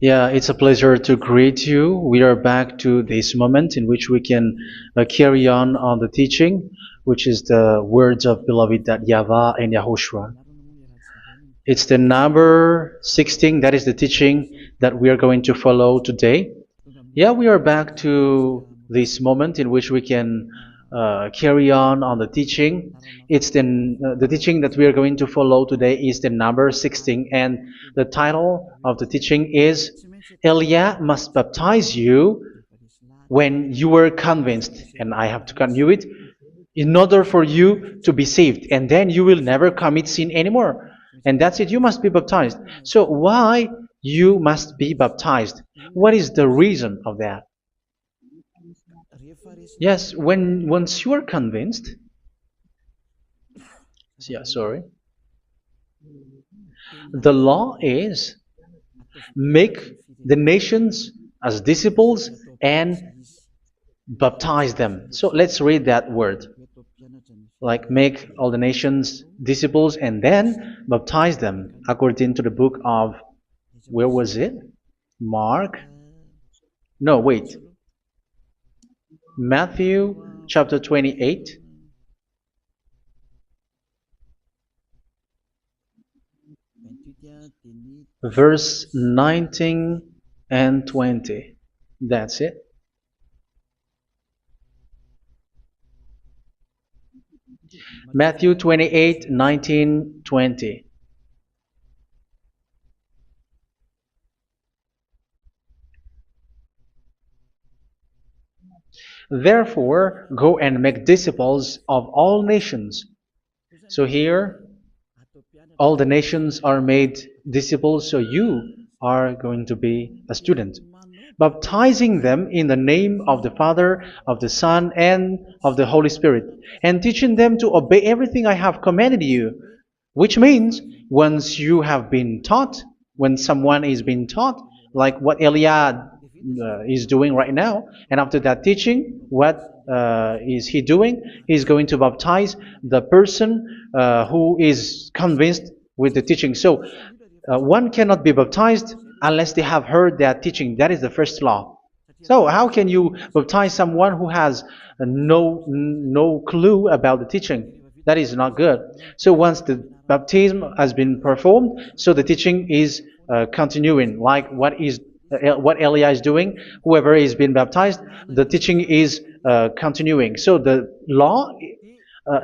Yeah, it's a pleasure to greet you. We are back to this moment in which we can carry on the teaching, which is the words of beloved that YAHVAH and YAHOSHUA. It's the number 16, that is the teaching that we are going to follow today. Yeah, we are back to this moment in which we can carry on the teaching. It's the teaching that we are going to follow today is the number 16, and the title of the teaching is Elia must baptize you when you were convinced, and I have to continue it, in order for you to be saved, and then you will never commit sin anymore. And that's it, you must be baptized. So why you must be baptized? What is the reason of that? Yes, once you are convinced, yeah, sorry, the law is make the nations as disciples and baptize them. So let's read that word. Like make all the nations disciples and then baptize them according to the book of, where was it? Mark? No, wait. Matthew chapter 28. Verse 19 and 20. That's it. Matthew 28, 19, 20. Therefore, go and make disciples of all nations. So here, all the nations are made disciples, so you are going to be a student. Baptizing them in the name of the Father, of the Son, and of the Holy Spirit, and teaching them to obey everything I have commanded you. Which means, once you have been taught, when someone is being taught, like what Elia is doing right now, and after that teaching, what is he doing? He's going to baptize the person who is convinced with the teaching. So one cannot be baptized unless they have heard that teaching. That is the first law. So how can you baptize someone who has no clue about the teaching? That is not good. So once the baptism has been performed, so the teaching is continuing, like what Elia is doing. Whoever is being baptized, the teaching is continuing. So the law,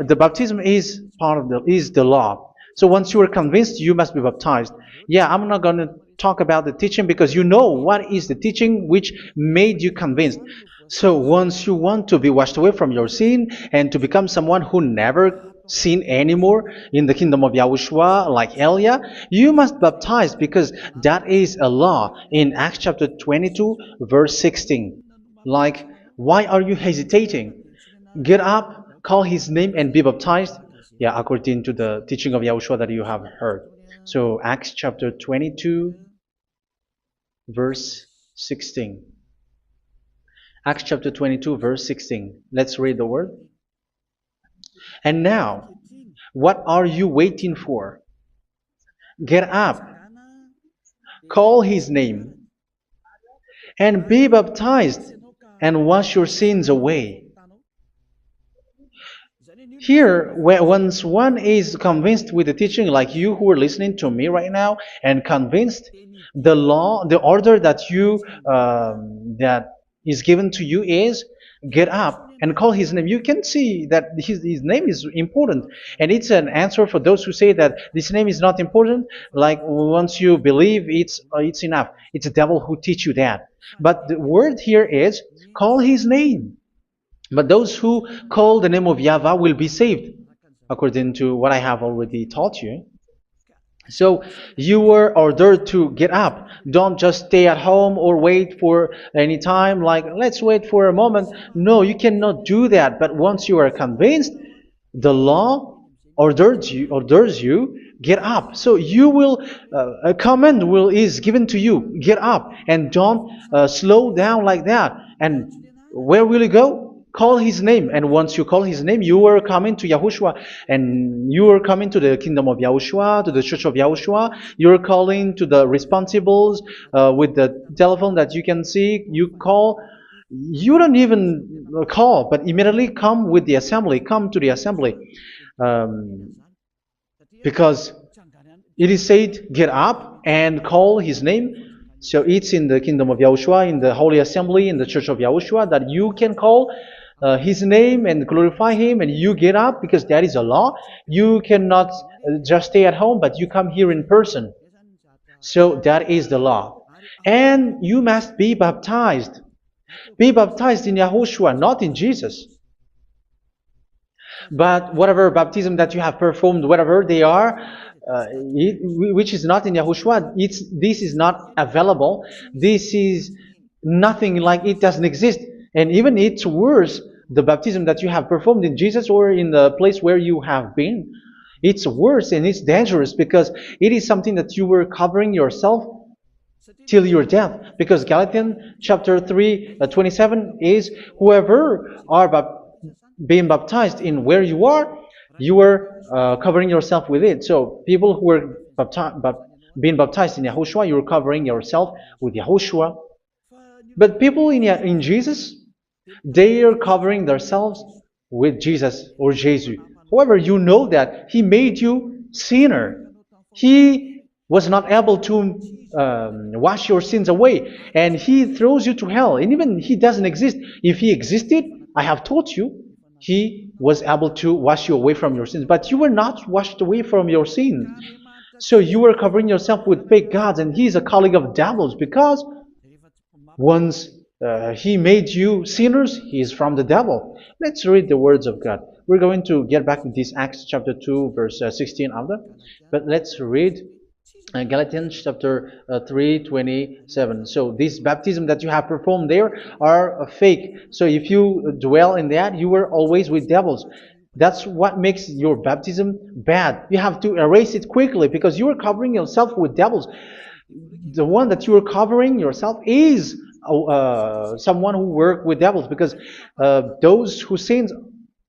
the baptism is part of the law. So once you are convinced, you must be baptized. Yeah, I'm not going to talk about the teaching because you know what is the teaching which made you convinced. So once you want to be washed away from your sin and to become someone who never sin anymore in the kingdom of Yahushua, like Elia, you must baptize because that is a law in Acts chapter 22, verse 16. Like, why are you hesitating? Get up, call his name, and be baptized. Yeah, according to the teaching of Yahushua that you have heard. So Acts chapter 22, verse 16. Acts chapter 22, verse 16. Let's read the word. And now, what are you waiting for? Get up, call his name, and be baptized, and wash your sins away. Here, once one is convinced with the teaching, like you who are listening to me right now, and convinced, the law, the order that that is given to you is get up and call his name. You can see that his name is important, and it's an answer for those who say that this name is not important. Like once you believe, it's enough. It's the devil who teach you that. But the word here is call his name. But those who call the name of YAHVAH will be saved, according to what I have already taught you. So you were ordered to get up. Don't just stay at home or wait for any time, like let's wait for a moment. No, you cannot do that. But once you are convinced, the law orders you get up. So you will a command is given to you, get up, and don't slow down like that. And where will you go? call his name. And once you call his name, you are coming to Yahushua. And you are coming to the kingdom of Yahushua, to the church of Yahushua. You're calling to the responsibles with the telephone that you can see. You call. You don't even call, but immediately come with the assembly. Come to the assembly. Um, because it is said, get up and call his name. So it's in the kingdom of Yahushua, in the holy assembly, in the church of Yahushua, that you can call his name and glorify him, and you get up, because that is a law. You cannot just stay at home, but you come here in person. So that is the law. And you must be baptized. Be baptized in Yahushua, not in Jesus. But whatever baptism that you have performed, whatever they are, which is not in Yahushua, this is not available. This is nothing, like it doesn't exist. And even it's worse, the baptism that you have performed in Jesus or in the place where you have been. It's worse and it's dangerous, because it is something that you were covering yourself till your death. Because Galatians chapter 3, 27 is, whoever are being baptized in where you are covering yourself with it. So people who were being baptized in Yahushua, you're covering yourself with Yahushua. But people in Jesus, they are covering themselves with Jesus or Jesus. However, you know that he made you sinner. He was not able to wash your sins away, and he throws you to hell. And even he doesn't exist. If he existed, I have taught you, he was able to wash you away from your sins. But you were not washed away from your sins. So you were covering yourself with fake gods, and he's a colleague of devils, because once he made you sinners, he is from the devil. Let's read the words of God. We're going to get back to this Acts chapter 2, verse 16 after. But let's read Galatians chapter 3:27. So this baptism that you have performed there are fake. So if you dwell in that, you were always with devils. That's what makes your baptism bad. You have to erase it quickly, because you are covering yourself with devils. The one that you are covering yourself is someone who worked with devils, because those who sin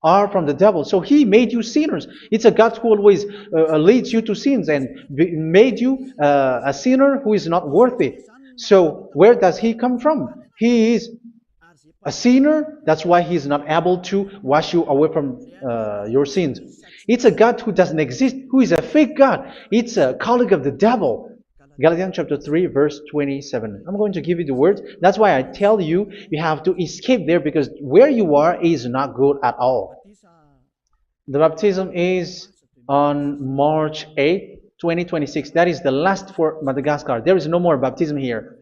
are from the devil. So he made you sinners. It's a God who always leads you to sins, and made you a sinner who is not worthy. So where does he come from? He is a sinner. That's why he is not able to wash you away from your sins. It's a God who doesn't exist, who is a fake God. It's a colleague of the devil. Galatians chapter 3, verse 27. I'm going to give you the words. That's why I tell you, you have to escape there, because where you are is not good at all. The baptism is on March 8, 2026. That is the last for Madagascar. There is no more baptism here.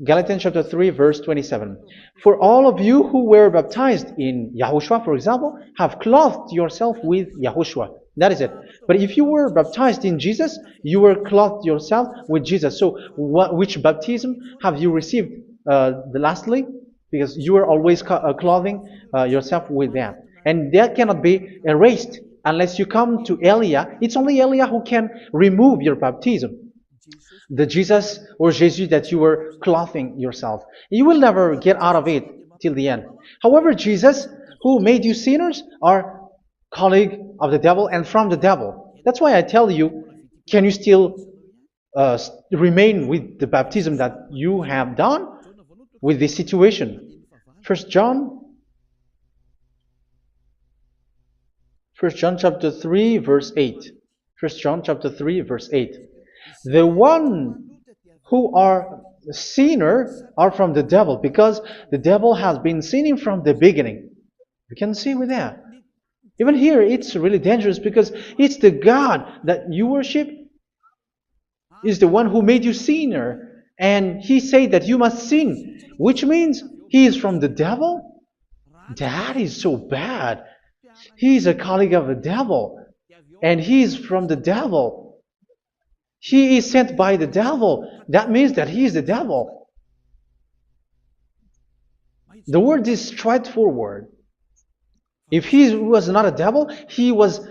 Galatians chapter 3, verse 27. For all of you who were baptized in Yahushua, for example, have clothed yourself with Yahushua. That is it. But if you were baptized in Jesus, you were clothed yourself with Jesus. So which baptism have you received lastly? Because you are always clothing yourself with that. And that cannot be erased unless you come to Elia. It's only Elia who can remove your baptism. The Jesus or Jesus that you were clothing yourself. You will never get out of it till the end. However, Jesus, who made you sinners, are colleague of the devil and from the devil. That's why I tell you, can you still remain with the baptism that you have done with this situation? First John chapter 3, verse 8. First John chapter 3, verse 8. The one who are sinner are from the devil, because the devil has been sinning from the beginning. You can see with that. Even here, it's really dangerous, because it's the God that you worship is the one who made you sinner, and he said that you must sin, which means he is from the devil. That is so bad. He is a colleague of the devil, and he is from the devil. He is sent by the devil. That means that he is the devil. The word is straightforward. If he was not a devil, he washed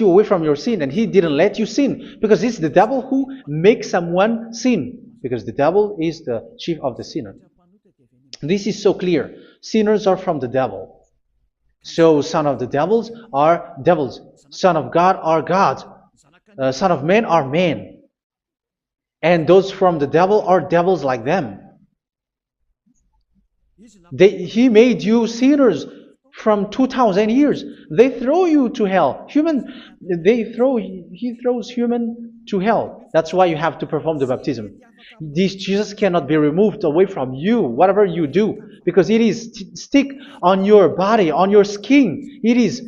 you away from your sin, and he didn't let you sin, because it's the devil who makes someone sin, because the devil is the chief of the sinner. This is so clear. Sinners are from the devil. So son of the devils are devils. Son of God are gods. Son of men are men. And those from the devil are devils like them. He made you sinners from 2,000 years. They throw you to hell. He throws human to hell. That's why you have to perform the baptism. This Jesus cannot be removed away from you, whatever you do, because it is stick on your body, on your skin. It is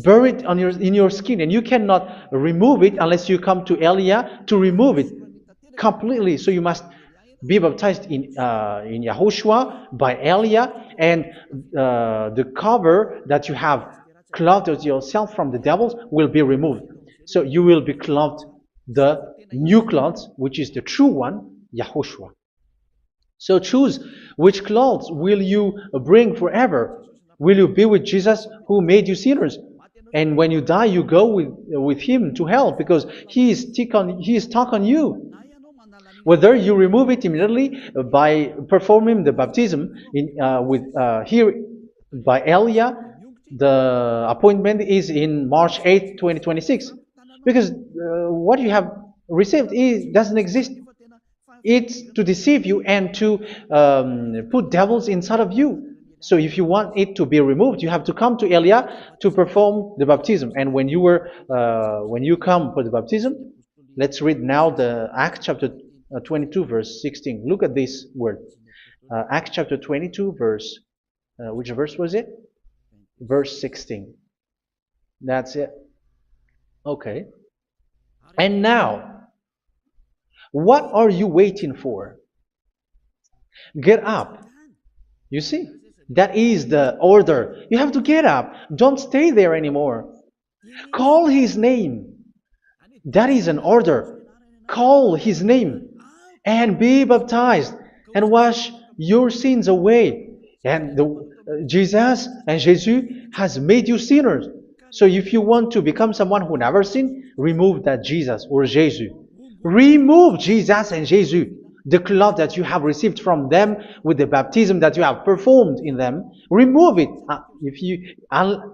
buried in your skin, and you cannot remove it unless you come to Elia to remove it completely. So you must be baptized in YAHOSHUA by Elia, and the cover that you have clothed yourself from the devils will be removed. So you will be clothed the new clothes, which is the true one, YAHOSHUA. So choose which clothes will you bring forever. Will you be with Jesus who made you sinners? And when you die, you go with him to hell because he is stuck on you. Whether you remove it immediately by performing the baptism here by Elia, the appointment is in March 8, 2026. Because what you have received doesn't exist. It's to deceive you and to put devils inside of you. So if you want it to be removed, you have to come to Elia to perform the baptism. And when you come for the baptism, let's read now the Acts chapter 22 verse 16. Look at this word. Acts chapter 22 verse, which verse was it? Verse 16. That's it. Okay. And now, what are you waiting for? Get up. You see, that is the order. You have to get up. Don't stay there anymore. Call his name. That is an order. Call his name and be baptized and wash your sins away. And Jesus has made you sinners. So if you want to become someone who never sinned, remove that Jesus or Jesus. Remove Jesus and Jesus, the cloth that you have received from them with the baptism that you have performed in them. Remove it.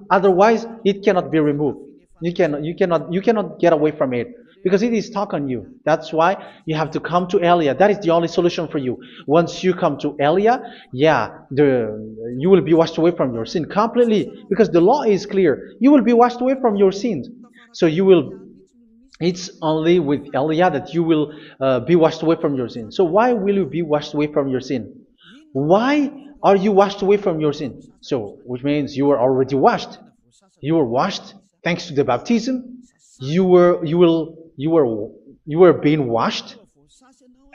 Otherwise, it cannot be removed. You cannot get away from it because it is stuck on you. That's why you have to come to Elia. That is the only solution for you. Once you come to Elia, you will be washed away from your sin completely because the law is clear. You will be washed away from your sins. So it's only with Elia that you will be washed away from your sin. So why will you be washed away from your sin? Why are you washed away from your sin? So, which means you were already washed. You were washed thanks to the baptism. You were being washed.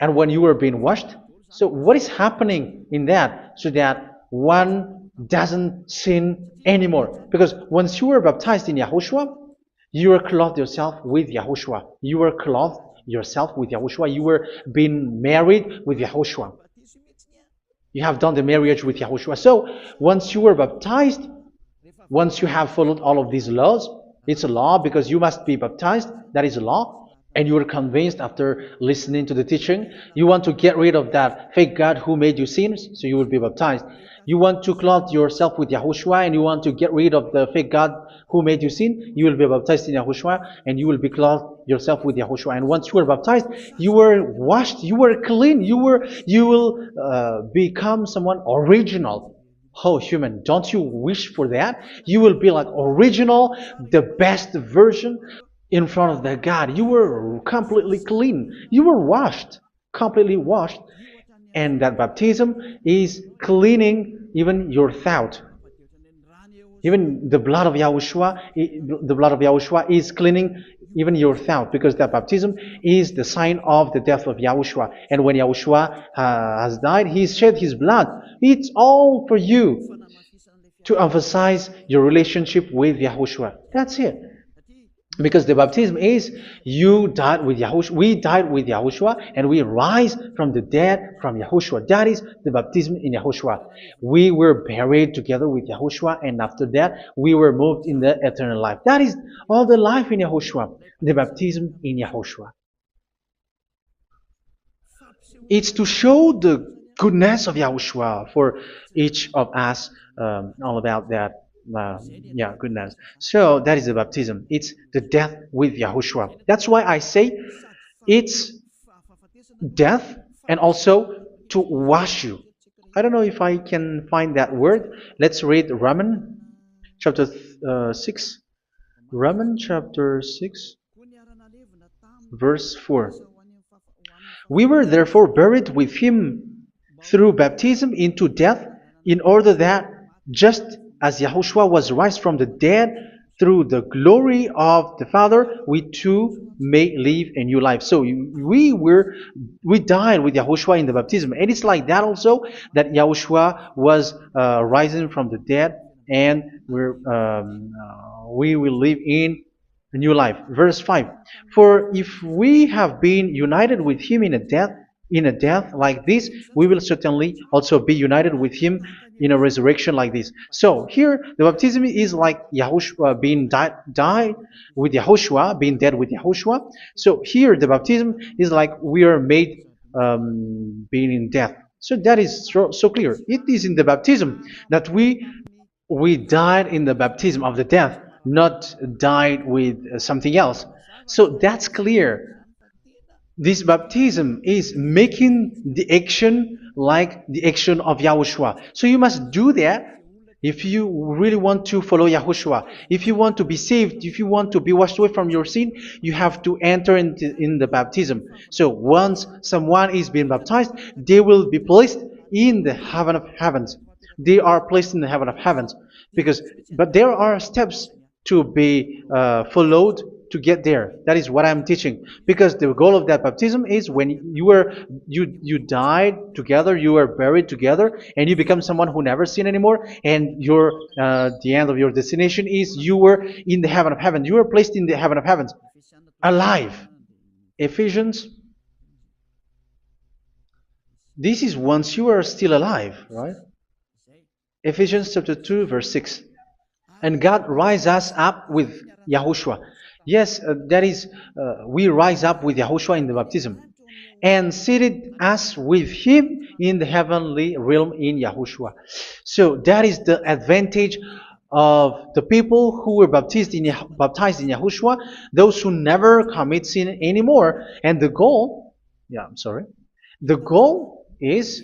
And when you were being washed, so what is happening in that? So that one doesn't sin anymore. Because once you were baptized in YAHOSHUA, you were clothed yourself with YAHOSHUA. You were clothed yourself with YAHOSHUA. You were being married with YAHOSHUA. You have done the marriage with YAHOSHUA. So once you were baptized, once you have followed all of these laws, it's a law because you must be baptized. That is a law. And you are convinced after listening to the teaching, you want to get rid of that fake God who made you sinners, so you will be baptized. You want to clothe yourself with YAHOSHUA and you want to get rid of the fake God who made you sin, you will be baptized in YAHOSHUA and you will be clothed yourself with YAHOSHUA. And once you are baptized, you were washed, you were clean, you will become someone original. Oh, human, don't you wish for that? You will be like original, the best version in front of the God. You were completely clean. You were washed, completely washed. And that baptism is cleaning even your thought. Even the blood of YAHOSHUA is cleaning even your thought, because that baptism is the sign of the death of YAHOSHUA. And when YAHOSHUA has died, he shed his blood. It's all for you to emphasize your relationship with YAHOSHUA. That's it. Because the baptism is you died with YAHOSHUA, we died with YAHOSHUA, and we rise from the dead from YAHOSHUA. That is the baptism in YAHOSHUA. We were buried together with YAHOSHUA, and after that we were moved in the eternal life. That is all the life in YAHOSHUA, the baptism in YAHOSHUA. It's to show the goodness of Yahushua for each of us, all about that. Yeah, goodness. So that is the baptism. It's the death with Yahushua. That's why I say it's death and also to wash you. I don't know if I can find that word. Let's read Romans chapter 6. Romans chapter 6, verse 4. We were therefore buried with him through baptism into death, in order that, just as Yahushua was raised from the dead through the glory of the Father, we too may live a new life. So we died with Yahushua in the baptism, and it's like that also that Yahushua was rising from the dead, and we will live in a new life. Verse 5. For if we have been united with him in a death like this, we will certainly also be united with him in a resurrection like this. So here the baptism is like Yahushua being died with Yahushua, being dead with Yahushua. So here the baptism is like we are made being in death. So that is so clear. It is in the baptism that we died in the baptism of the death, not died with something else. So that's clear. This baptism is making the action like the action of Yahushua. So you must do that if you really want to follow Yahushua. If you want to be saved, if you want to be washed away from your sin, you have to enter in the baptism. So once someone is being baptized, they will be placed in the heaven of heavens. They are placed in the heaven of heavens, but there are steps to be followed to get there. That is what I'm teaching, because the goal of that baptism is when you died together, you were buried together, and you become someone who never sin anymore, and the end of your destination is you were in the heaven of heaven. You were placed in the heaven of heavens, alive. Ephesians. This is once you are still alive, right? Ephesians chapter 2, verse 6. And God rise us up with Yahushua. Yes, that is, we rise up with Yahushua in the baptism. And seated us with him in the heavenly realm in Yahushua. So that is the advantage of the people who were baptized in Yahushua, those who never commit sin anymore. And the goal, the goal is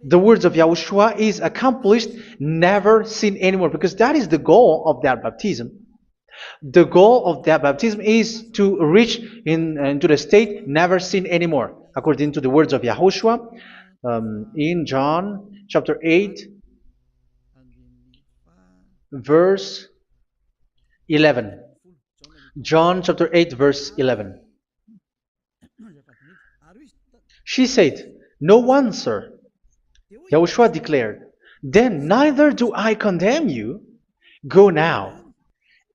the words of Yahushua is accomplished, never sin anymore, because that is the goal of that baptism. The goal of that baptism is to reach into the state never sin anymore, according to the words of Yahushua in John chapter 8, verse 11. John chapter 8, verse 11. She said, "No one, sir." Yahushua declared, "Then neither do I condemn you. Go now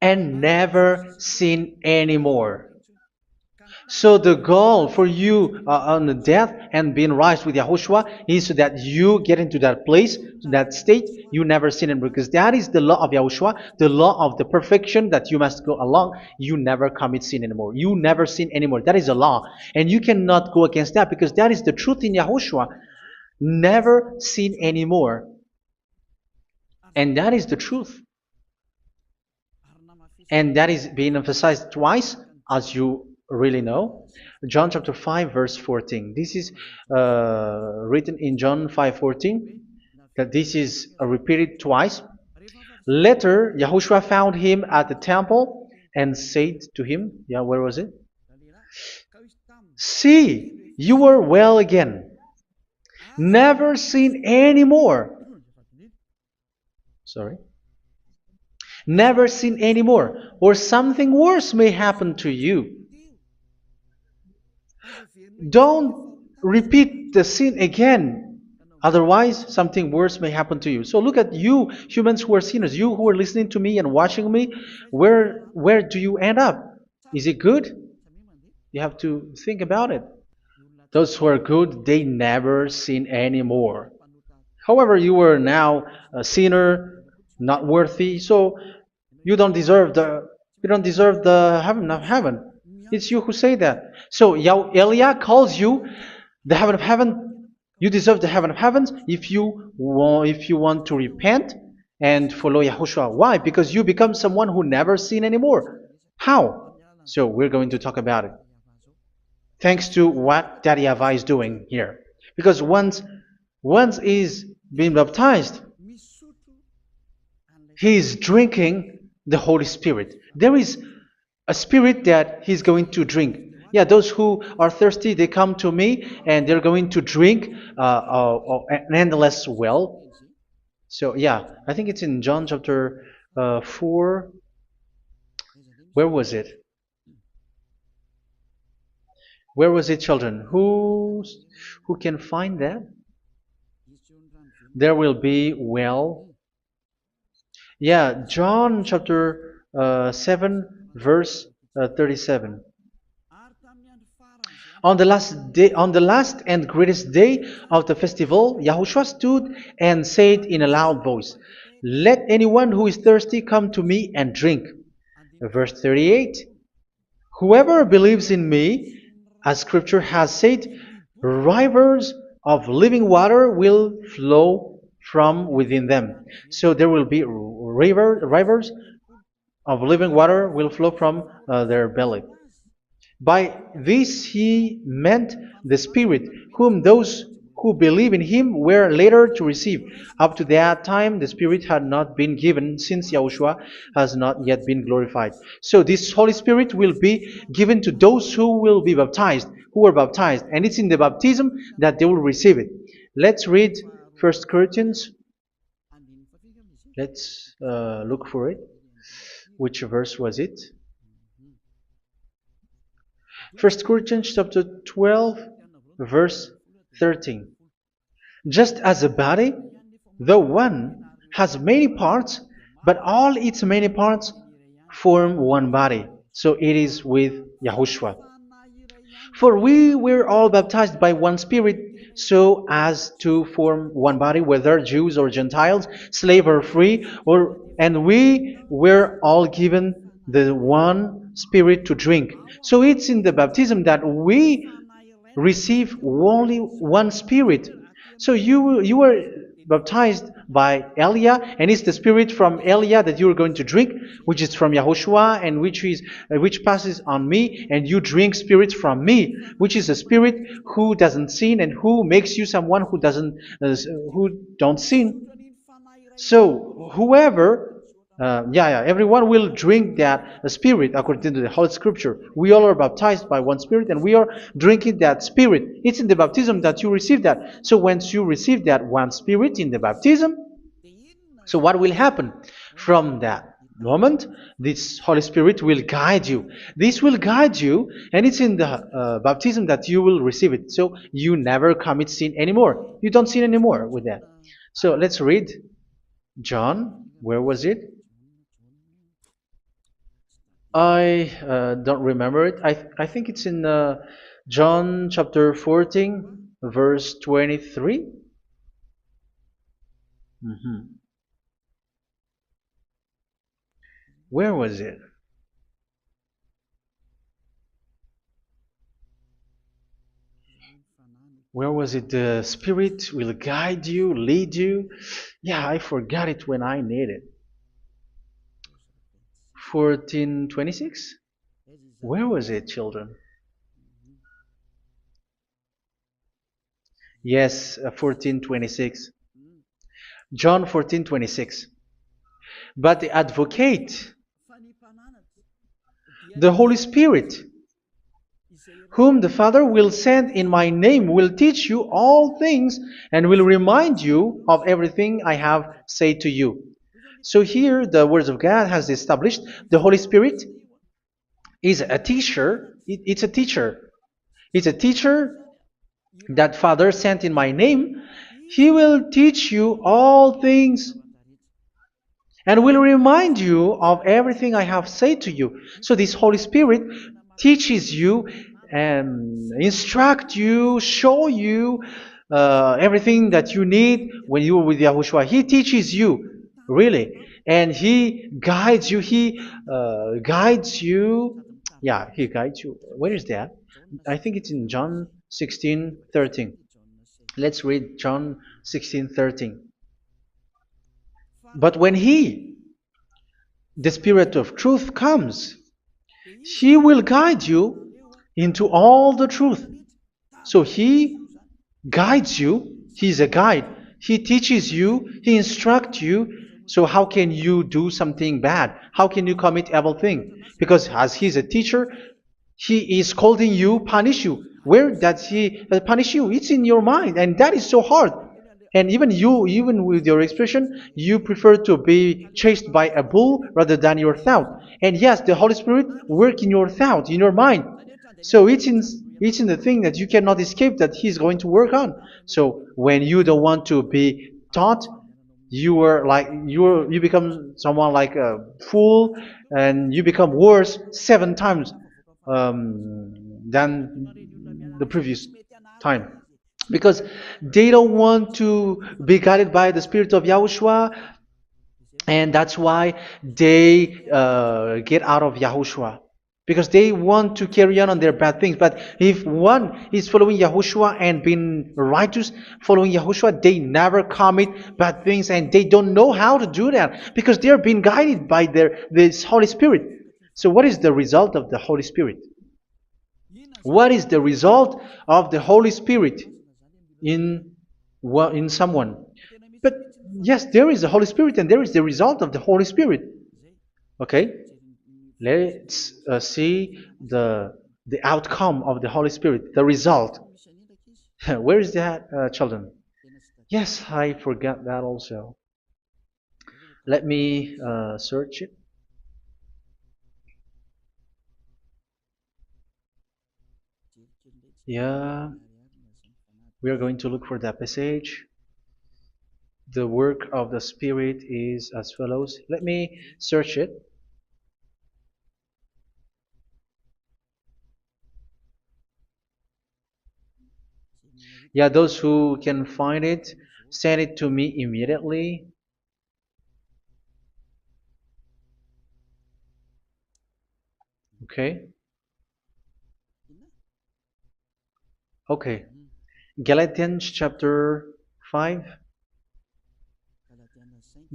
and never sin anymore." So the goal for you on the death and being raised with Yahushua is so that you get into that place, that state, you never sin anymore. Because that is the law of Yahushua, the law of the perfection that you must go along. You never commit sin anymore. You never sin anymore. That is a law. And you cannot go against that, because that is the truth in Yahushua. Never sin anymore. And that is the truth. And that is being emphasized twice, as you really know. John chapter 5, verse 14. This is written in John 5:14, that this is repeated twice. Later, Yahushua found him at the temple and said to him, where was it? "See, you are well again. Never sin anymore." Never sin anymore, or something worse may happen to you. Don't repeat the sin again. Otherwise, something worse may happen to you. So look at you, humans who are sinners, you who are listening to me and watching me. Where do you end up? Is it good? You have to think about it. Those who are good, they never sin anymore. However, you are now a sinner, not worthy, so you don't deserve the heaven of heaven. It's you who say that. So Eliah calls you the heaven of heaven You deserve the heaven of heavens if you want to repent and follow Yahushua. Why? Because you become someone who never sin anymore. How? So we're going to talk about it. Thanks to what Daddy YAHVAH is doing here. Because once he's been baptized, he's drinking the Holy Spirit. There is a spirit that he's going to drink. Yeah, those who are thirsty, they come to me and they're going to drink an endless well. So yeah, I think it's in John chapter 4. Where was it? Where was it, children? Who can find that? There will be well. Yeah, John chapter 7, verse 37. On the last and greatest day of the festival, Yahushua stood and said in a loud voice, "Let anyone who is thirsty come to me and drink." Verse 38, "Whoever believes in me, as scripture has said, rivers of living water will flow from within them." So there will be rivers of living water will flow from their belly. By this he meant the Spirit, whom those who believe in him were later to receive. Up to that time, the Spirit had not been given, since Yahushua has not yet been glorified. So this Holy Spirit will be given to those who will be baptized, who were baptized, and it's in the baptism that they will receive it. Let's read 1 Corinthians. Let's look for it. Which verse was it? 1 Corinthians chapter 12, verse 13. Just as a body, though one, has many parts, but all its many parts form one body. So it is with Yahushua. For we were all baptized by one Spirit, so as to form one body, whether Jews or Gentiles, slave or free, and we were all given the one Spirit to drink. So it's in the baptism that we receive only one Spirit. So you were baptized by Elia, and it's the Spirit from Elia that you are going to drink, which is from Yahushua, and which passes on me, and you drink Spirit from me, which is a Spirit who doesn't sin and who makes you someone who don't sin. So everyone will drink that Spirit according to the Holy Scripture. We all are baptized by one Spirit, and we are drinking that Spirit. It's in the baptism that you receive that. So once you receive that one Spirit in the baptism, so what will happen? From that moment, this Holy Spirit will guide you. This will guide you, and it's in the baptism that you will receive it. So you never commit sin anymore. You don't sin anymore with that. So let's read John. Where was it? I don't remember it. I think it's in John chapter 14, verse 23. Where was it? Where was it? The Spirit will guide you, lead you. Yeah, I forgot it when I need it. 14:26? Where was it, children? Yes, 14:26. John 14:26. But the Advocate, the Holy Spirit, whom the Father will send in my name, will teach you all things and will remind you of everything I have said to you. So here the Word of God has established the Holy Spirit is a teacher. It's a teacher. It's a teacher that Father sent in my name. He will teach you all things and will remind you of everything I have said to you. So this Holy Spirit teaches you and instruct you, show you everything that you need when you are with Yahushua. He teaches you, really. And He guides you. He guides you. Yeah, He guides you. Where is that? I think it's in John 16:13. Let's read John 16:13. But when He, the Spirit of truth, comes, He will guide you into all the truth. So He guides you. He's a guide. He teaches you. He instructs you. So how can you do something bad? How can you commit evil thing? Because as He's a teacher, He is scolding you, punish you. Where does He punish you? It's in your mind, and that is so hard. And even you, even with your expression, you prefer to be chased by a bull rather than your thought. And yes, the Holy Spirit work in your thought, in your mind. So it's in the thing that you cannot escape that He's going to work on. So when you don't want to be taught, you become someone like a fool, and you become worse 7 times than the previous time, because they don't want to be guided by the Spirit of Yahushua, and that's why they get out of Yahushua, because they want to carry on their bad things. But if one is following Yahushua and being righteous, following Yahushua, they never commit bad things, and they don't know how to do that because they are being guided by this Holy Spirit. So what is the result of the Holy Spirit? What is the result of the Holy Spirit in someone? But yes, there is the Holy Spirit, and there is the result of the Holy Spirit. Okay, let's see the outcome of the Holy Spirit, the result. Where is that, children? Yes, I forgot that also. Let me search it. Yeah, we are going to look for that passage. The work of the Spirit is as follows. Let me search it. Yeah, those who can find it, send it to me immediately. Okay. Okay. Galatians chapter 5.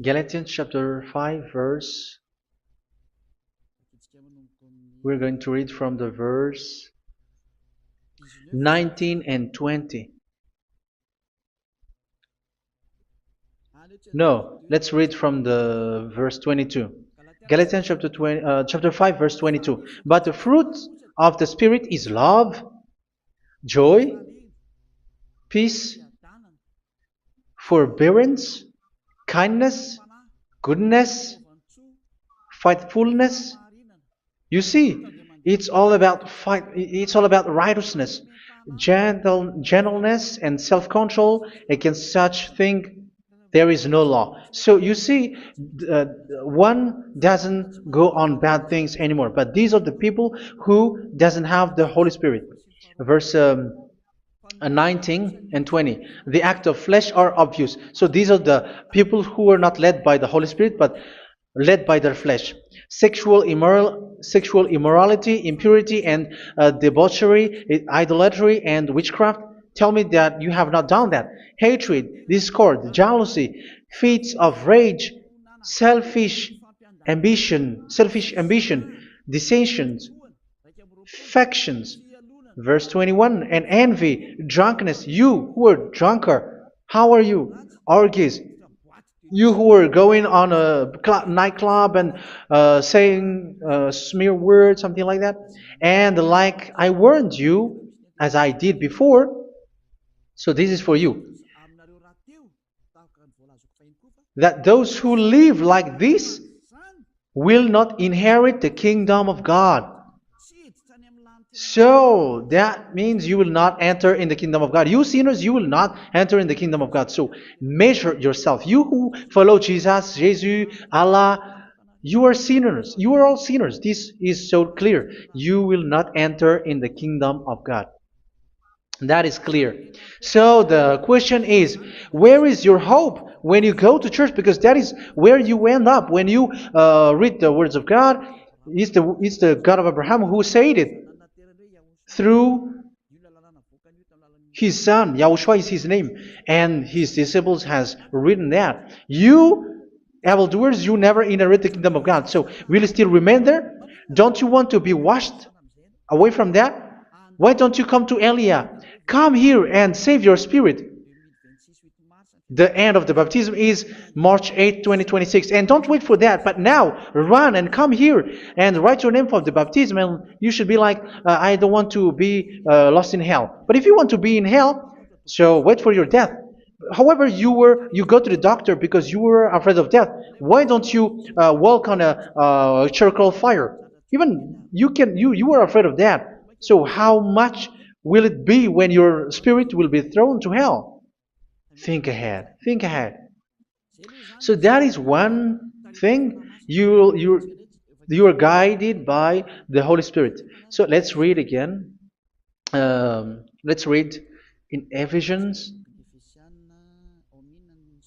Galatians chapter 5 verse. We're going to read from the verse 19 and 20. No, let's read from the verse 22. Galatians chapter 5 verse 22. But the fruit of the Spirit is love, joy, peace, forbearance, kindness, goodness, faithfulness. You see, it's all about fight. It's all about righteousness, gentleness, and self-control. Against such thing, there is no law. So you see, one doesn't go on bad things anymore. But these are the people who doesn't have the Holy Spirit. Verse 19 and 20. The act of flesh are obvious. So these are the people who are not led by the Holy Spirit, but led by their flesh. Sexual immorality, impurity, and debauchery, idolatry, and witchcraft. Tell me that you have not done that. Hatred, discord, jealousy, fits of rage, selfish ambition, dissensions, factions. Verse 21, and envy, drunkenness. You who are drunkard, how are you? Orgies. You who are going on a nightclub and saying smear words, something like that. And like I warned you, as I did before, so this is for you, that those who live like this will not inherit the kingdom of God. So that means you will not enter in the kingdom of God. You sinners, you will not enter in the kingdom of God. So measure yourself. You who follow Jesus, Allah, you are sinners. You are all sinners. This is so clear. You will not enter in the kingdom of God. That is clear. So the question is, where is your hope when you go to church? Because that is where you end up when you read the words of God. It's the God of Abraham who said it. Through His son, Yahushua is his name, and his disciples has written that. You evildoers, you never inherit the kingdom of God. So will you still remain there? Don't you want to be washed away from that? Why don't you come to Elia? Come here and save your spirit. The end of the baptism is March 8th, 2026. And don't wait for that, but now run and come here and write your name for the baptism. And you should be like, I don't want to be lost in hell. But if you want to be in hell, so wait for your death. However, you go to the doctor because you were afraid of death. Why don't you walk on a charcoal fire? Even you were afraid of that. So how much will it be when your spirit will be thrown to hell? Think ahead. Think ahead. So that is one thing. You are guided by the Holy Spirit. So let's read again. Let's read in Ephesians.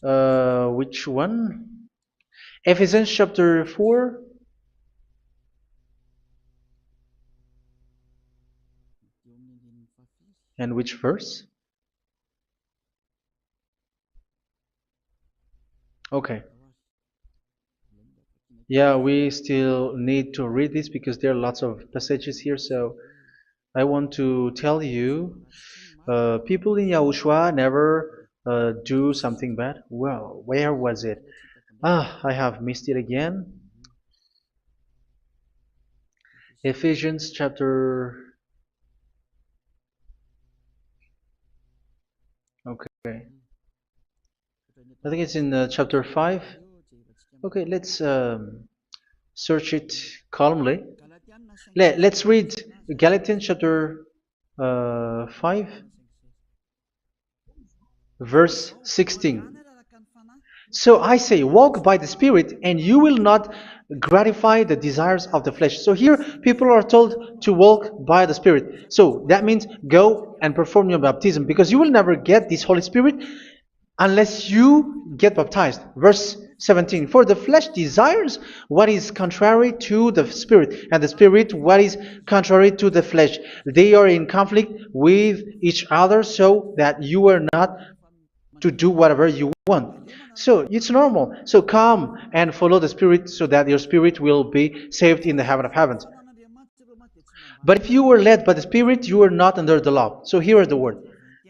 Which one? Ephesians chapter 4. And which verse? Okay. Yeah, we still need to read this because there are lots of passages here. So I want to tell you, people in Yahushua never do something bad. Well, where was it? I have missed it again. Ephesians chapter. Okay. I think it's in chapter 5. Okay, let's search it calmly. Let's read Galatians chapter 5, verse 16. So I say, walk by the Spirit, and you will not gratify the desires of the flesh. So here, people are told to walk by the Spirit. So that means go and perform your baptism, because you will never get this Holy Spirit unless you get baptized. Verse 17. For the flesh desires what is contrary to the Spirit, and the Spirit what is contrary to the flesh. They are in conflict with each other, so that you are not to do whatever you want. So it's normal. So come and follow the Spirit so that your spirit will be saved in the heaven of heavens. But if you were led by the Spirit, you are not under the law. So here is the word.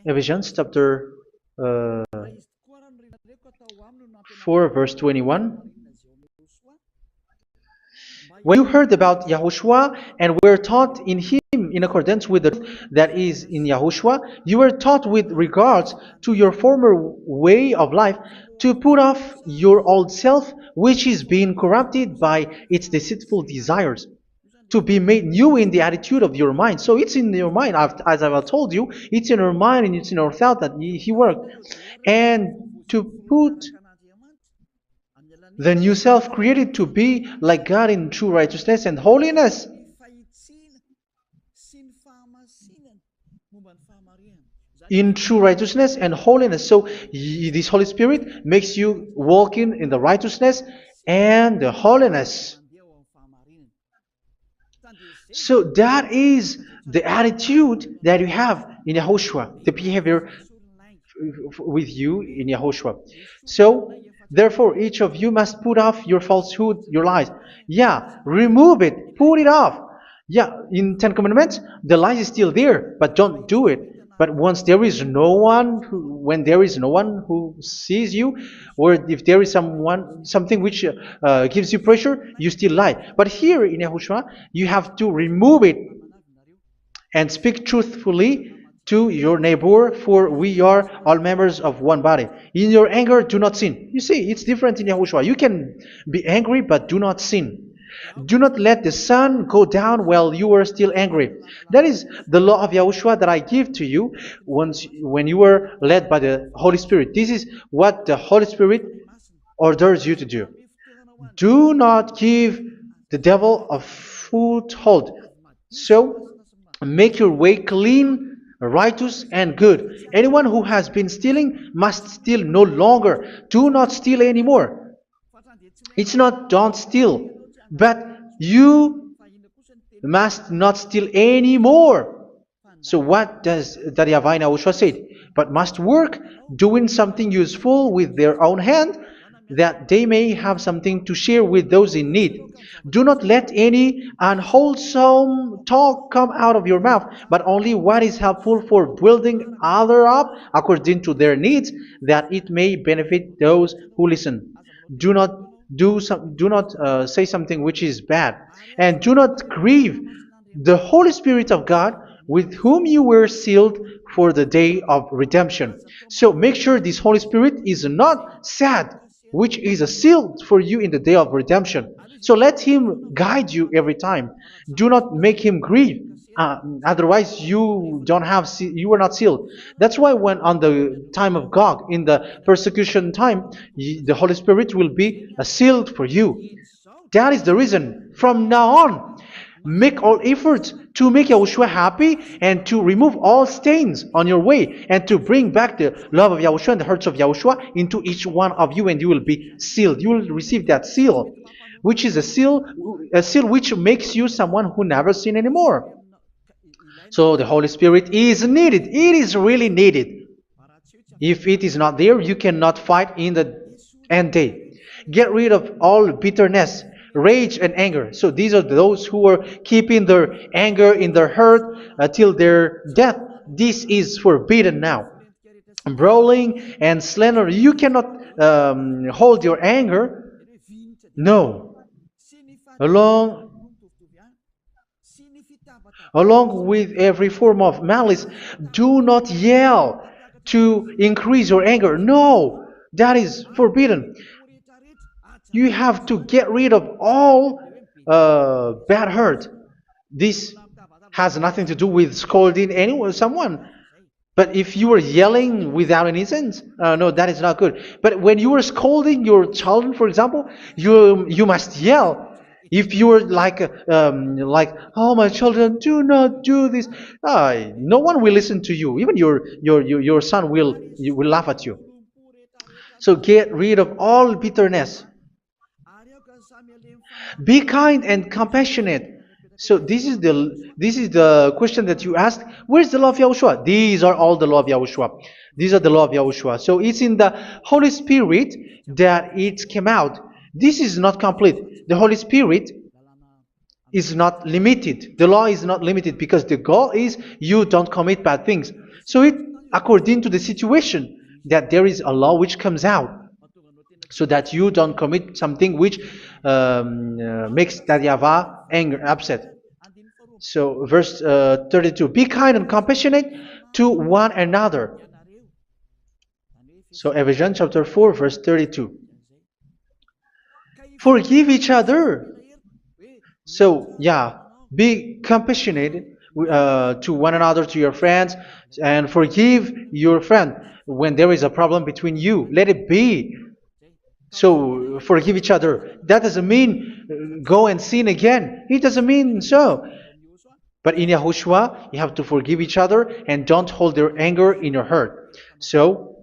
Ephesians chapter 4, verse 21. When you heard about Yahushua and were taught in him in accordance with the truth that is in Yahushua, you were taught with regards to your former way of life to put off your old self, which is being corrupted by its deceitful desires, to be made new in the attitude of your mind. So it's in your mind, as I've told you, it's in your mind and it's in your thought that he worked. And to put the new self created to be like God in true righteousness and holiness. In true righteousness and holiness. So this Holy Spirit makes you walk in the righteousness and the holiness. So that is the attitude that you have in Yahushua, the behavior with you in Yahushua. So therefore, each of you must put off your falsehood, your lies. Yeah, remove it, put it off. Yeah, in Ten Commandments, the lies is still there, but don't do it. But once there is no one, when there is no one who sees you, or if there is something which gives you pressure, you still lie. But here in Yahushua, you have to remove it and speak truthfully to your neighbor, for we are all members of one body. In your anger, do not sin. You see, it's different in Yahushua. You can be angry, but do not sin. Do not let the sun go down while you are still angry. That is the law of Yahushua that I give to you when you were led by the Holy Spirit. This is what the Holy Spirit orders you to do. Do not give the devil a foothold. So, make your way clean, righteous, and good. Anyone who has been stealing must steal no longer. Do not steal anymore. It's not don't steal, but you must not steal anymore. So what does Daddy Yahweh Yahushua said? But must work doing something useful with their own hand, that they may have something to share with those in need. Do not let any unwholesome talk come out of your mouth, but only what is helpful for building others up according to their needs, that it may benefit those who listen. Do not do not say something which is bad, and do not grieve the Holy Spirit of God, with whom you were sealed for the day of redemption. So make sure this Holy Spirit is not sad, which is a seal for you in the day of redemption. So let him guide you every time. Do not make him grieve. Otherwise, you don't have you are not sealed. That's why when on the time of God, in the persecution time, the Holy Spirit will be sealed for you. That is the reason. From now on, make all efforts to make Yahushua happy and to remove all stains on your way and to bring back the love of Yahushua and the hearts of Yahushua into each one of you, and you will be sealed. You will receive that seal, which is a seal which makes you someone who never sin anymore. So the Holy Spirit is needed. It is really needed. If it is not there, you cannot fight in the end day. Get rid of all bitterness, rage, and anger. So these are those who are keeping their anger in their heart till their death. This is forbidden now. Brawling and slander. You cannot hold your anger. No. Along Along with every form of malice, do not yell to increase your anger. No, that is forbidden. You have to get rid of all bad hurt. This has nothing to do with scolding anyone, someone. But if you are yelling without any sense, no, that is not good. But when you are scolding your children, for example, you must yell. If you are like, oh my children, do not do this, no one will listen to you. Even your son will laugh at you. So get rid of all bitterness. Be kind and compassionate. So this is the question that you asked. Where's the law of Yahushua? These are all the law of Yahushua. These are the law of Yahushua. So it's in the Holy Spirit that it came out. This is not complete. The Holy Spirit is not limited. The law is not limited because the goal is you don't commit bad things. So it according to the situation that there is a law which comes out, so that you don't commit something which makes that YAHVAH anger, upset. So verse 32, be kind and compassionate to one another. So Ephesians chapter 4 verse 32. Forgive each other. So yeah, be compassionate to one another, to your friends, and forgive your friend when there is a problem between you. Let it be. So forgive each other. That doesn't mean go and sin again. It doesn't mean so. But in Yahushua, you have to forgive each other and don't hold your anger in your heart. So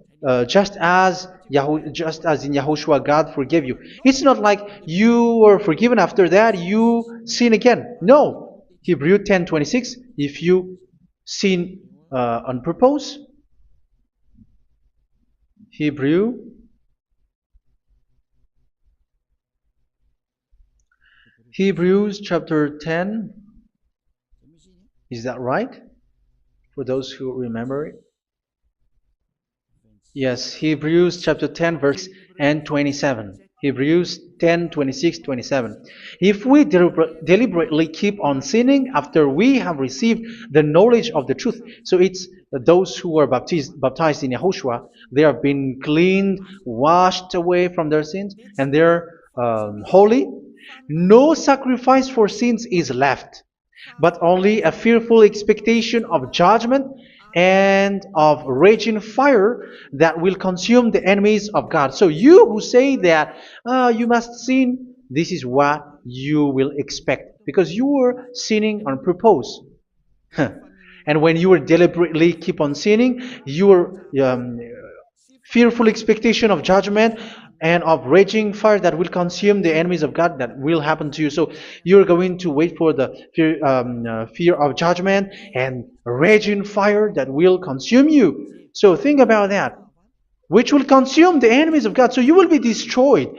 just as in Yahushua, God forgave you. It's not like you were forgiven after that you sin again. No. Hebrew 10:26. If you sin on purpose, Hebrews chapter 10. Is that right? For those who remember it. Yes, Hebrews chapter 10 verse and 27. Hebrews 10, 26, 27. If we deliberately keep on sinning after we have received the knowledge of the truth, so it's those who are baptized in Yahushua, they have been cleaned, washed away from their sins, and they're holy. No sacrifice for sins is left, but only a fearful expectation of judgment and of raging fire that will consume the enemies of God. So you who say that you must sin, this is what you will expect, because you were sinning on purpose. And when you deliberately keep on sinning, your fearful expectation of judgment and of raging fire that will consume the enemies of God that will happen to you. So you're going to wait for the fear of judgment and raging fire that will consume you. So think about that, which will consume the enemies of God. So you will be destroyed.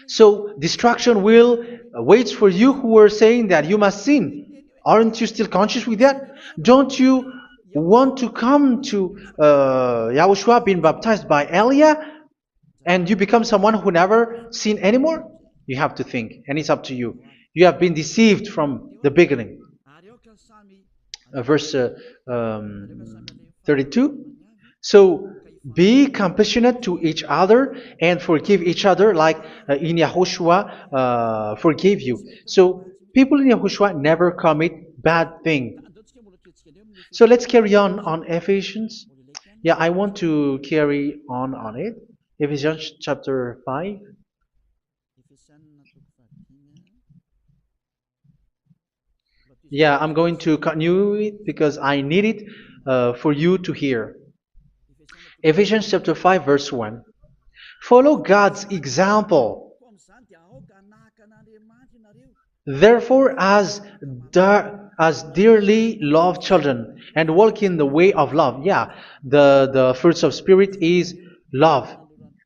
So destruction will wait for you who were saying that you must sin. Aren't you still conscious with that? Don't you want to come to Yahushua being baptized by Elia and you become someone who never sin anymore? You have to think, and it's up to you. You have been deceived from the beginning. Verse 32. So be compassionate to each other and forgive each other like in Yahushua forgave you. So people in Yahushua never commit bad thing. So let's carry on Ephesians. Yeah, I want to carry on it. Ephesians chapter 5. Yeah, I'm going to continue it because I need it for you to hear. Ephesians chapter 5 verse 1. Follow God's example. Therefore, as dearly loved children, and walk in the way of love. Yeah, the fruits of spirit is love.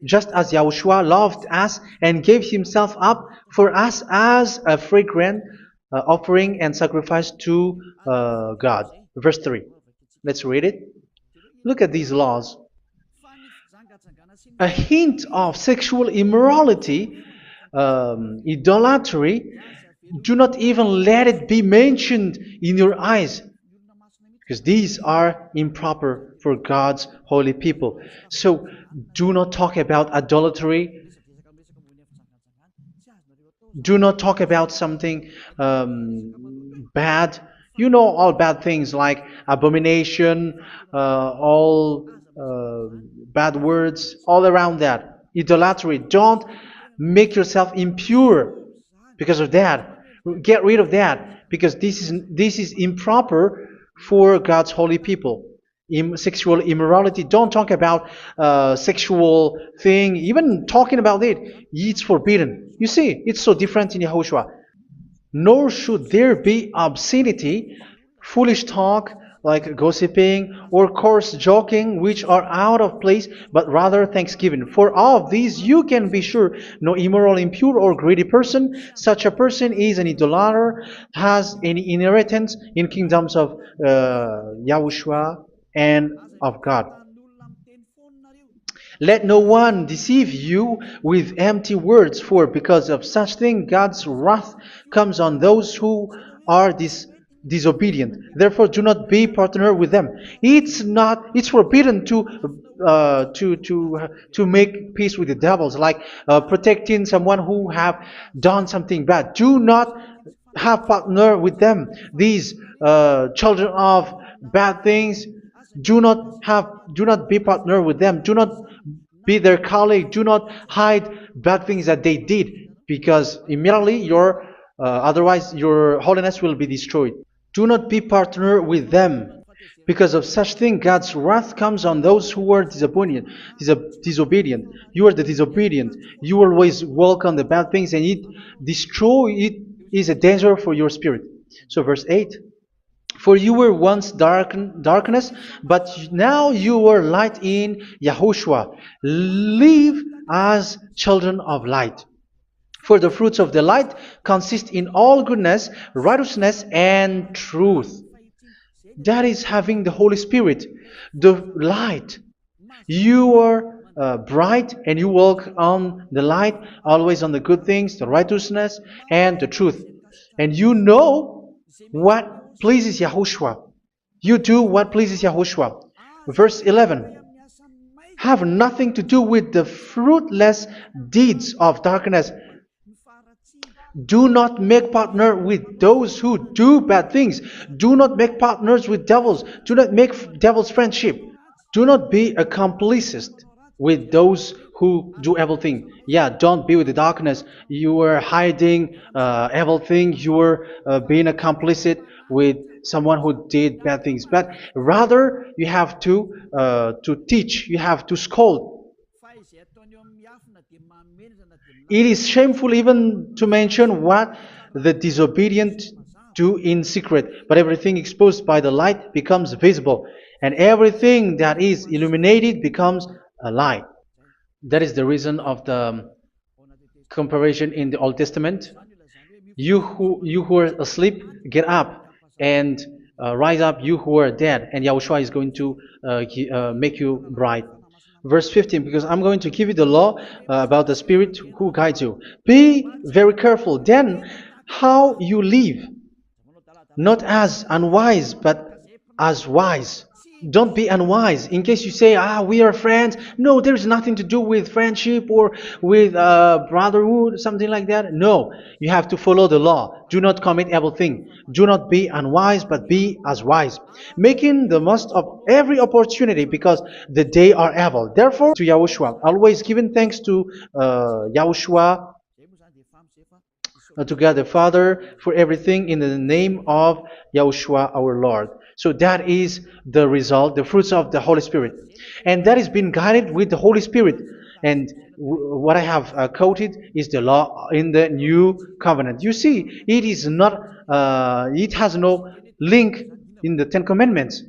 Just as Yahushua loved us and gave himself up for us as a fragrant offering and sacrifice to God. Verse 3. Let's read it. Look at these laws. A hint of sexual immorality, idolatry, do not even let it be mentioned in your eyes, because these are improper for God's holy people. So do not talk about idolatry. Do not talk about something bad. You know all bad things like abomination, all bad words, all around that. Idolatry. Don't make yourself impure because of that. Get rid of that because this is improper for God's holy people. Sexual immorality. Don't talk about sexual thing. Even talking about it's forbidden. You see, it's so different in Yahushua. Nor should there be obscenity, foolish talk like gossiping or coarse joking, which are out of place, but rather thanksgiving. For of these you can be sure: no immoral, impure, or greedy person, such a person is an idolater, has any inheritance in kingdoms of Yahushua and of God. Let no one deceive you with empty words, for because of such thing God's wrath comes on those who are disobedient. Therefore, do not be partner with them. It's forbidden to make peace with the devils, like protecting someone who have done something bad. Do not have partner with them. These children of bad things. Do not be partner with them. Do not be their colleague. Do not hide bad things that they did, because immediately otherwise your holiness will be destroyed. Do not be partner with them. Because of such thing, God's wrath comes on those who are disobedient. Disobedient. You are the disobedient. You always walk on the bad things, and it is a danger for your spirit. So verse 8. For you were once darkness, but now you are light in Yahushua. Live as children of light. For the fruits of the light consist in all goodness, righteousness, and truth. That is having the Holy Spirit, the light. You are bright and you walk on the light, always on the good things, the righteousness, and the truth. And you know what pleases Yahushua. You do what pleases Yahushua. Verse 11. Have nothing to do with the fruitless deeds of darkness. Do not make partner with those who do bad things. Do not make partners with devils. Do not make devils friendship. Do not be a complicit with those who do evil thing. Yeah, don't be with the darkness. You are hiding evil thing. You are being a complicit with someone who did bad things. But rather, you have to teach. You have to scold. It is shameful even to mention what the disobedient do in secret, but everything exposed by the light becomes visible, and everything that is illuminated becomes a light. That is the reason of the comparison in the Old Testament. You who are asleep, get up and rise up, you who are dead, and Yahushua is going to make you bright. Verse 15, because I'm going to give you the law about the Spirit who guides you. Be very careful then how you live, not as unwise, but as wise. Don't be unwise. In case you say, we are friends. No, there's nothing to do with friendship or with brotherhood, something like that. No, you have to follow the law. Do not commit evil thing. Do not be unwise, but be as wise, making the most of every opportunity because the day are evil. Therefore, to Yahushua, always giving thanks to Yahushua, to God the Father for everything in the name of Yahushua our Lord. So that is the result, the fruits of the Holy Spirit. And that is being guided with the Holy Spirit. And what I have quoted is the law in the new covenant. You see, it is not, it has no link in the Ten Commandments.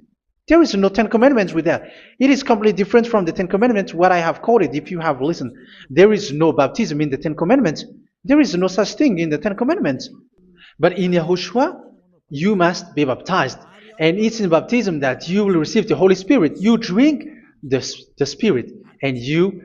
There is no Ten Commandments with that. It is completely different from the Ten Commandments, what I have quoted, if you have listened. There is no baptism in the Ten Commandments. There is no such thing in the Ten Commandments. But in Yahushua, you must be baptized. And it's in baptism that you will receive the Holy Spirit. You drink the Spirit, and you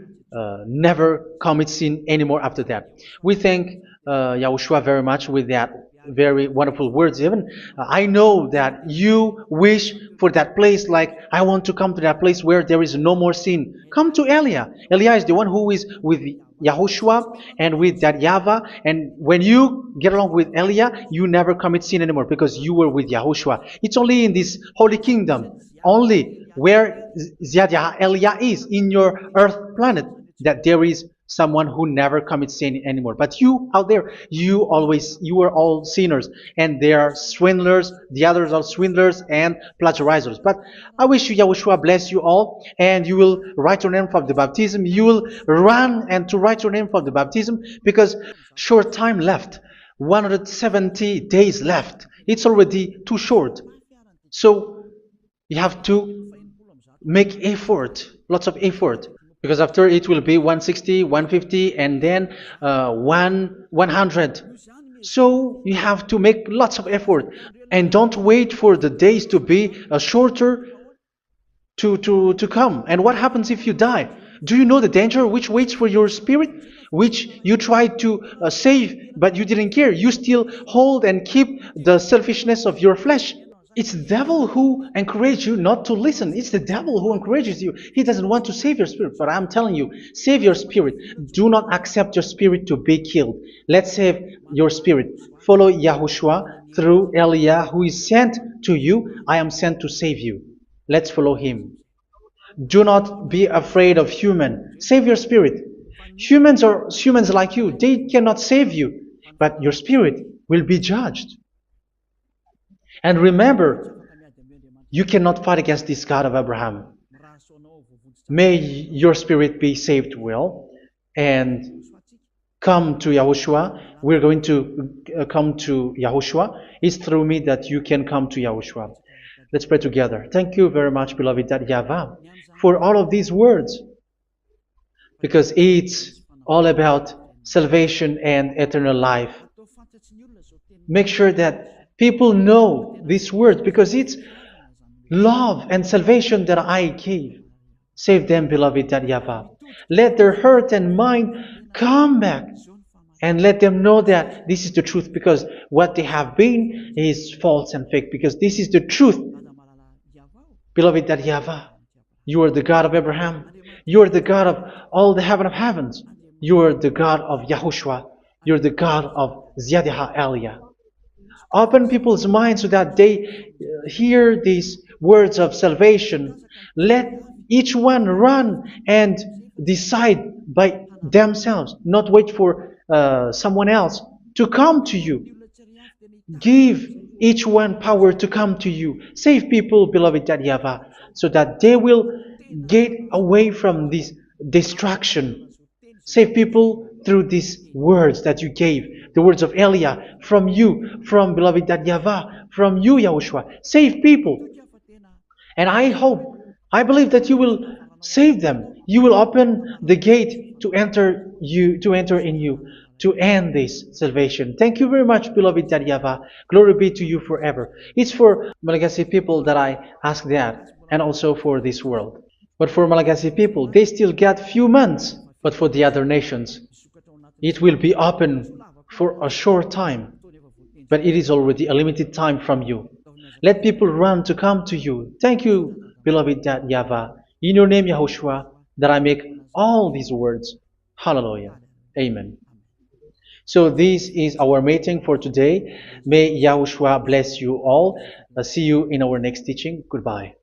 never commit sin anymore after that. We thank Yahushua very much with that very wonderful words. Even I know that you wish for that place, like I want to come to that place where there is no more sin. Come to Elia. Elia is the one who is with Yahushua and with that YAHVAH, and when you get along with Elia, you never commit sin anymore because you were with Yahushua. It's only in this holy kingdom, only where Ziad Elia is, in your earth planet, that there is someone who never commits sin anymore. But you out there, you are all sinners, and they are swindlers, the others are swindlers and plagiarizers. But I wish you, Yahushua, bless you all, and you will write your name for the baptism. You will run and to write your name for the baptism, because short time left, 170 days left. It's already too short. So you have to make effort, lots of effort. Because after it will be 160, 150, and then 100. So you have to make lots of effort. And don't wait for the days to be shorter to come. And what happens if you die? Do you know the danger which waits for your spirit? Which you tried to save, but you didn't care. You still hold and keep the selfishness of your flesh. It's the devil who encourages you not to listen. It's the devil who encourages you. He doesn't want to save your spirit. But I'm telling you, save your spirit. Do not accept your spirit to be killed. Let's save your spirit. Follow Yahushua through Elia, who is sent to you. I am sent to save you. Let's follow him. Do not be afraid of human. Save your spirit. Humans are humans like you. They cannot save you. But your spirit will be judged. And remember, you cannot fight against this God of Abraham. May your spirit be saved well and come to Yahushua. We're going to come to Yahushua. It's through me that you can come to Yahushua. Let's pray together. Thank you very much, beloved YAHVAH, for all of these words, because it's all about salvation and eternal life. Make sure that people know these words, because it's love and salvation that I gave. Save them, beloved YAHVAH. Let their heart and mind come back, and let them know that this is the truth, because what they have been is false and fake, because this is the truth. Beloved YAHVAH, you are the God of Abraham. You are the God of all the heaven of heavens. You are the God of Yahushua. You are the God of Ziad Elia. Open people's minds so that they hear these words of salvation. Let each one run and decide by themselves, not wait for someone else to come to you. Give each one power to come to you. Save people, beloved YAHVAH, so that they will get away from this distraction. Save people through these words that you gave, the words of Elia, from you, from beloved Dad YAHVAH, from you, Yahushua. Save people. And I hope, I believe that you will save them. You will open the gate to enter in you, to end this salvation. Thank you very much, beloved Dad YAHVAH. Glory be to you forever. It's for Malagasy people that I ask that, and also for this world. But for Malagasy people, they still get few months. But for the other nations, it will be open for a short time. But it is already a limited time from you. Let people run to come to you. Thank you, beloved Dad YAHVAH. In your name, Yahushua, that I make all these words. Hallelujah. Amen. So this is our meeting for today. May Yahushua bless you all. See you in our next teaching. Goodbye.